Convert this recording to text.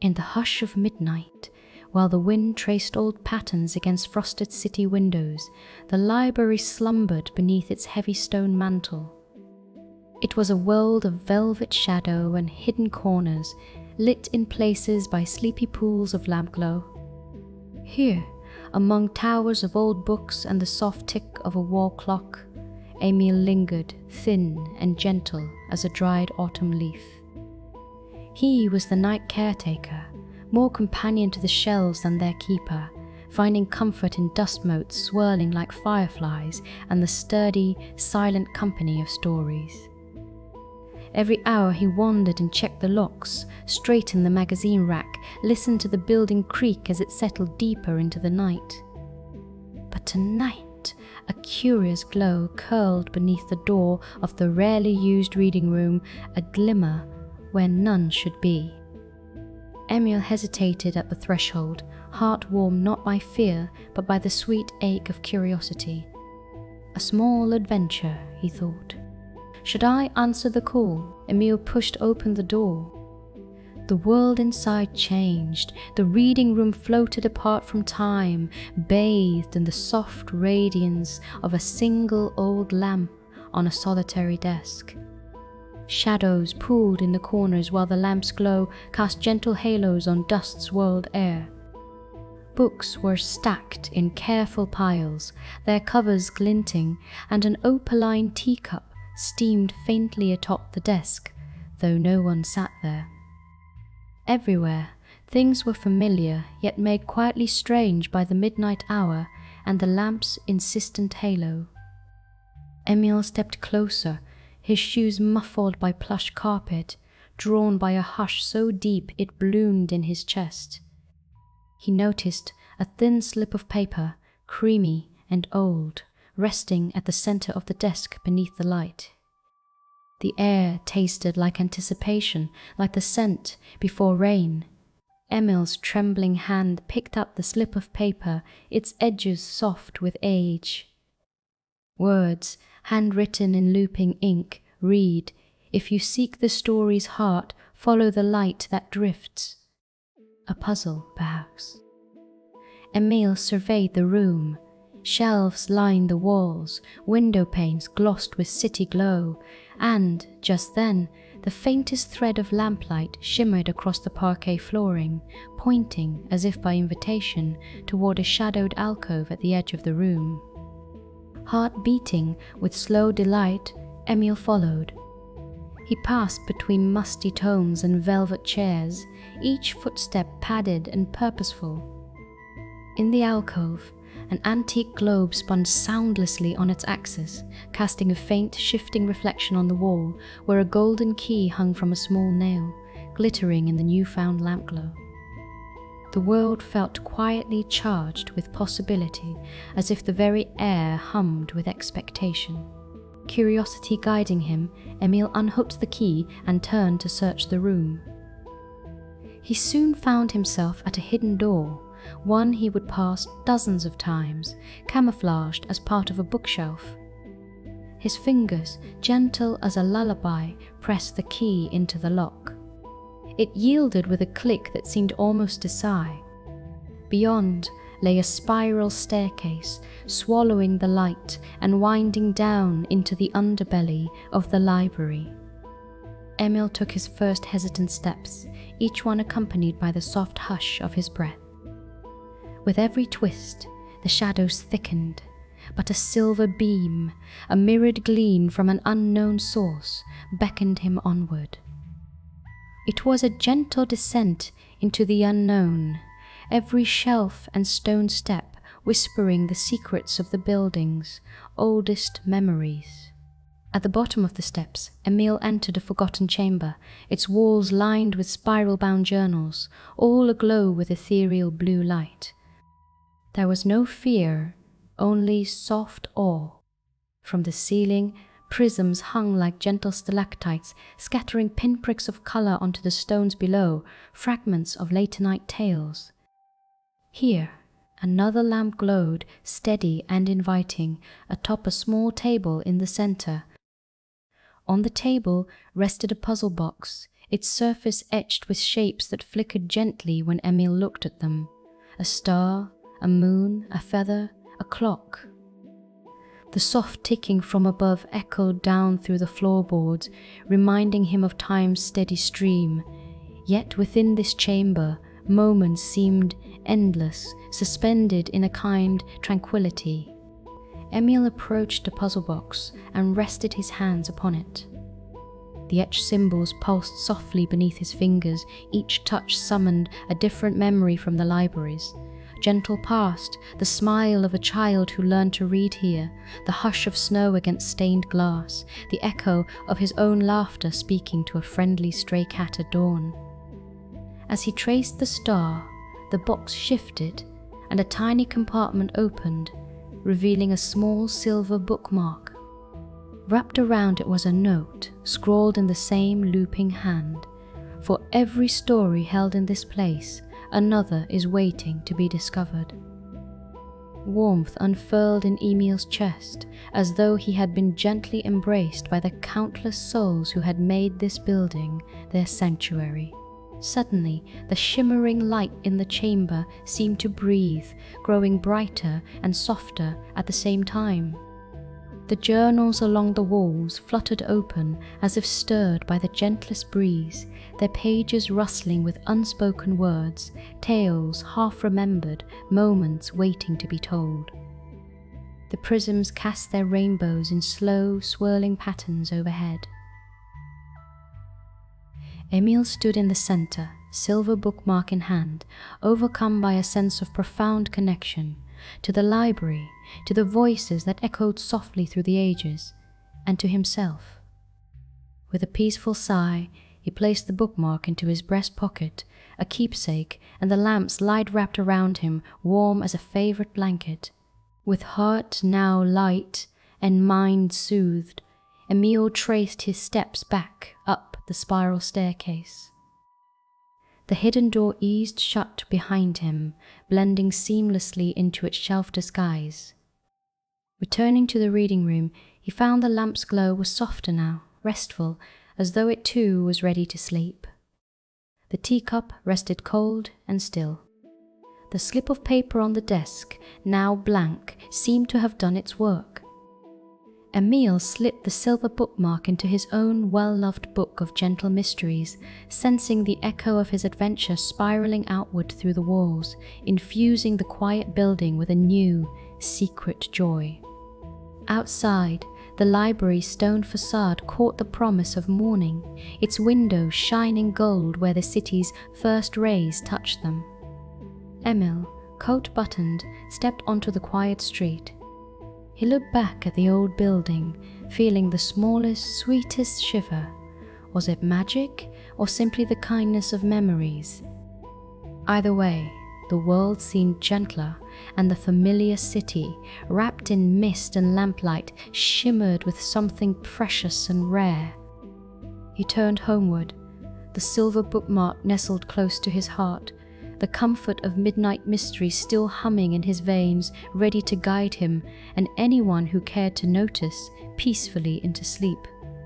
In the hush of midnight, while the wind traced old patterns against frosted city windows, the library slumbered beneath its heavy stone mantle. It was a world of velvet shadow and hidden corners, lit in places by sleepy pools of lampglow. Here, among towers of old books and the soft tick of a wall clock, Emil lingered, thin and gentle as a dried autumn leaf. He was the night caretaker, more companion to the shelves than their keeper, finding comfort in dust motes swirling like fireflies and the sturdy, silent company of stories. Every hour he wandered and checked the locks, straightened the magazine rack, listened to the building creak as it settled deeper into the night. But tonight, a curious glow curled beneath the door of the rarely used reading room, a glimmer where none should be. Emil hesitated at the threshold, heart warmed not by fear, but by the sweet ache of curiosity. A small adventure, he thought. Should I answer the call? Emil pushed open the door. The world inside changed. The reading room floated apart from time, bathed in the soft radiance of a single old lamp on a solitary desk. Shadows pooled in the corners while the lamp's glow cast gentle halos on dust's world air. Books were stacked in careful piles, their covers glinting, and an opaline teacup steamed faintly atop the desk, though no one sat there. Everywhere, things were familiar, yet made quietly strange by the midnight hour and the lamp's insistent halo. Emil stepped closer, his shoes muffled by plush carpet, drawn by a hush so deep it bloomed in his chest. He noticed a thin slip of paper, creamy and old, resting at the center of the desk beneath the light. The air tasted like anticipation, like the scent before rain. Emil's trembling hand picked up the slip of paper, its edges soft with age. Words, handwritten in looping ink, read, "If you seek the story's heart, follow the light that drifts." A puzzle, perhaps. Emil surveyed the room. Shelves lined the walls, window panes glossed with city glow, and, just then, the faintest thread of lamplight shimmered across the parquet flooring, pointing, as if by invitation, toward a shadowed alcove at the edge of the room. Heart beating with slow delight, Emil followed. He passed between musty tomes and velvet chairs, each footstep padded and purposeful. In the alcove, an antique globe spun soundlessly on its axis, casting a faint, shifting reflection on the wall, where a golden key hung from a small nail, glittering in the newfound lampglow. The world felt quietly charged with possibility, as if the very air hummed with expectation. Curiosity guiding him, Emil unhooked the key and turned to search the room. He soon found himself at a hidden door, one he would pass dozens of times, camouflaged as part of a bookshelf. His fingers, gentle as a lullaby, pressed the key into the lock. It yielded with a click that seemed almost a sigh. Beyond lay a spiral staircase, swallowing the light and winding down into the underbelly of the library. Emil took his first hesitant steps, each one accompanied by the soft hush of his breath. With every twist, the shadows thickened, but a silver beam, a mirrored gleam from an unknown source, beckoned him onward. It was a gentle descent into the unknown, every shelf and stone step whispering the secrets of the building's oldest memories. At the bottom of the steps, Emil entered a forgotten chamber, its walls lined with spiral-bound journals, all aglow with ethereal blue light. There was no fear, only soft awe. From the ceiling, prisms hung like gentle stalactites, scattering pinpricks of color onto the stones below, fragments of late-night tales. Here, another lamp glowed, steady and inviting, atop a small table in the center. On the table rested a puzzle box, its surface etched with shapes that flickered gently when Emil looked at them. A star, a moon, a feather, a clock. The soft ticking from above echoed down through the floorboards, reminding him of time's steady stream. Yet within this chamber, moments seemed endless, suspended in a kind tranquility. Emil approached the puzzle box and rested his hands upon it. The etched symbols pulsed softly beneath his fingers, each touch summoned a different memory from the libraries. Gentle past, the smile of a child who learned to read here, the hush of snow against stained glass, the echo of his own laughter speaking to a friendly stray cat at dawn. As he traced the star, the box shifted and a tiny compartment opened, revealing a small silver bookmark. Wrapped around it was a note, scrawled in the same looping hand. For every story held in this place, another is waiting to be discovered. Warmth unfurled in Emil's chest, as though he had been gently embraced by the countless souls who had made this building their sanctuary. Suddenly, the shimmering light in the chamber seemed to breathe, growing brighter and softer at the same time. The journals along the walls fluttered open as if stirred by the gentlest breeze, their pages rustling with unspoken words, tales half-remembered, moments waiting to be told. The prisms cast their rainbows in slow, swirling patterns overhead. Emil stood in the center, silver bookmark in hand, overcome by a sense of profound connection to the library, to the voices that echoed softly through the ages, and to himself. With a peaceful sigh, he placed the bookmark into his breast pocket, a keepsake, and the lamps light wrapped around him, warm as a favorite blanket. With heart now light and mind soothed, Emil traced his steps back up the spiral staircase. The hidden door eased shut behind him, blending seamlessly into its shelf disguise. Returning to the reading room, he found the lamp's glow was softer now, restful, as though it too was ready to sleep. The teacup rested cold and still. The slip of paper on the desk, now blank, seemed to have done its work. Emil slipped the silver bookmark into his own well-loved book of gentle mysteries, sensing the echo of his adventure spiraling outward through the walls, infusing the quiet building with a new, secret joy. Outside, the library's stone facade caught the promise of morning, its windows shining gold where the city's first rays touched them. Emil, coat buttoned, stepped onto the quiet street. He looked back at the old building, feeling the smallest, sweetest shiver. Was it magic, or simply the kindness of memories? Either way, the world seemed gentler, and the familiar city, wrapped in mist and lamplight, shimmered with something precious and rare. He turned homeward, the silver bookmark nestled close to his heart, the comfort of midnight mystery still humming in his veins, ready to guide him and anyone who cared to notice peacefully into sleep.